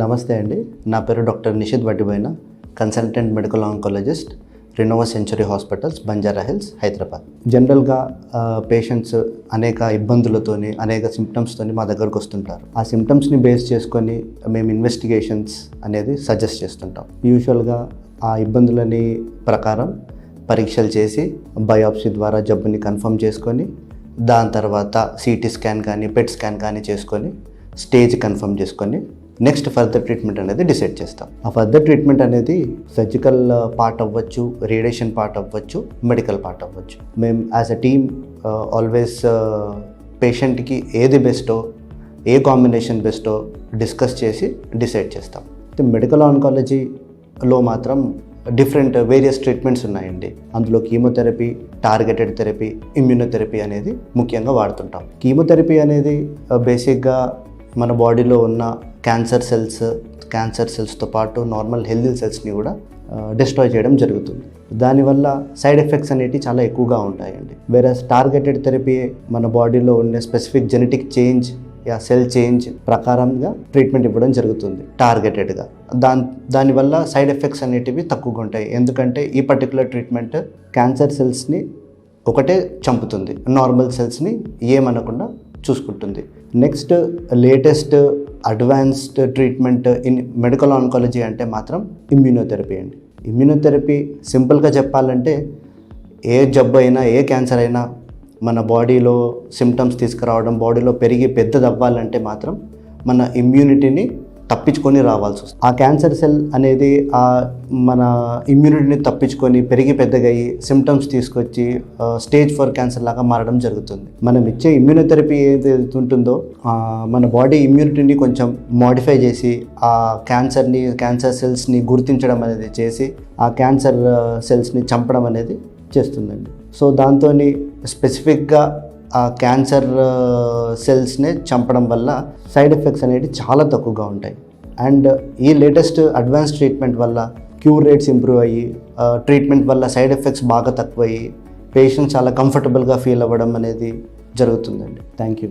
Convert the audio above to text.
నమస్తే అండి. నా పేరు doctor Nishith Vaddiboina, consultant medical oncologist, Renova century hospitals, Banjara Hills, Hyderabad. జనరల్గా పేషెంట్స్ అనేక ఇబ్బందులతోని, అనేక సిమ్టమ్స్తోని మా దగ్గరకు వస్తుంటారు. ఆ సిమ్టమ్స్ని బేస్ చేసుకొని మేము ఇన్వెస్టిగేషన్స్ అనేది సజెస్ట్ చేస్తుంటాం. యూజువల్గా ఆ ఇబ్బందులని ప్రకారం పరీక్షలు చేసి బయాప్సీ ద్వారా జబ్బుని కన్ఫర్మ్ చేసుకొని, దాని తర్వాత సిటీ స్కాన్ కానీ పెట్ స్కాన్ కానీ చేసుకొని స్టేజ్ కన్ఫర్మ్ చేసుకొని నెక్స్ట్ ఫర్దర్ ట్రీట్మెంట్ అనేది డిసైడ్ చేస్తాం. ఆ ఫర్దర్ ట్రీట్మెంట్ అనేది సర్జికల్ పార్ట్ అవ్వచ్చు, రేడియేషన్ పార్ట్ అవ్వచ్చు, మెడికల్ పార్ట్ అవ్వచ్చు. మేము యాజ్ అ టీమ్ ఆల్వేస్ పేషెంట్కి ఏది బెస్టో, ఏ కాంబినేషన్ బెస్టో డిస్కస్ చేసి డిసైడ్ చేస్తాం. మెడికల్ ఆంకాలజీలో మాత్రం డిఫరెంట్ వేరియస్ ట్రీట్మెంట్స్ ఉన్నాయండి. అందులో కీమోథెరపీ, టార్గెటెడ్ థెరపీ, ఇమ్యూనోథెరపీ అనేది ముఖ్యంగా వాడుతుంటాం. కీమోథెరపీ అనేది బేసిక్గా మన బాడీలో ఉన్న క్యాన్సర్ సెల్స్తో పాటు నార్మల్ హెల్దీ సెల్స్ని కూడా డిస్ట్రాయ్ చేయడం జరుగుతుంది. దానివల్ల సైడ్ ఎఫెక్ట్స్ అనేవి చాలా ఎక్కువగా ఉంటాయండి. వేరే టార్గెటెడ్ థెరపీ మన బాడీలో ఉండే specific genetic change yeah cell change ప్రకారంగా ట్రీట్మెంట్ ఇవ్వడం జరుగుతుంది టార్గెటెడ్గా. దానివల్ల సైడ్ ఎఫెక్ట్స్ అనేటివి తక్కువగా ఉంటాయి. ఎందుకంటే ఈ పర్టికులర్ ట్రీట్మెంట్ క్యాన్సర్ సెల్స్ని ఒకటే చంపుతుంది, నార్మల్ సెల్స్ని ఏమనకుండా చూసుకుంటుంది. Next latest advanced treatment in medical oncology అంటే మాత్రం ఇమ్యూనోథెరపీ అండి. ఇమ్యూనోథెరపీ సింపుల్గా చెప్పాలంటే ఏ జబ్బు అయినా, ఏ క్యాన్సర్ అయినా మన బాడీలో సిమ్టమ్స్ తీసుకురావడం, బాడీలో పెరిగి పెద్దదవ్వాలంటే మాత్రం మన ఇమ్యూనిటీని తప్పించుకొని రావాల్సి వస్తుంది. ఆ క్యాన్సర్ సెల్ అనేది మన ఇమ్యూనిటీని తప్పించుకొని పెరిగి పెద్దగా అయ్యి సిమ్టమ్స్ తీసుకొచ్చి స్టేజ్ 4 క్యాన్సర్ లాగా మారడం జరుగుతుంది. మనం ఇచ్చే ఇమ్యూనోథెరపీ ఏదైతే ఉంటుందో మన బాడీ ఇమ్యూనిటీని కొంచెం మోడిఫై చేసి ఆ క్యాన్సర్ సెల్స్ని గుర్తించడం అనేది చేసి ఆ క్యాన్సర్ సెల్స్ని చంపడం అనేది చేస్తుందండి. సో దాంతో స్పెసిఫిక్గా ఆ క్యాన్సర్ సెల్స్ని చంపడం వల్ల సైడ్ ఎఫెక్ట్స్ అనేవి చాలా తక్కువగా ఉంటాయి. అండ్ ఈ లేటెస్ట్ అడ్వాన్స్ ట్రీట్మెంట్ వల్ల క్యూర్ రేట్స్ ఇంప్రూవ్ అయ్యి, ట్రీట్మెంట్ వల్ల సైడ్ ఎఫెక్ట్స్ బాగా తక్కువయ్యి పేషెంట్స్ చాలా కంఫర్టబుల్గా ఫీల్ అవ్వడం అనేది జరుగుతుందండి. Thank you.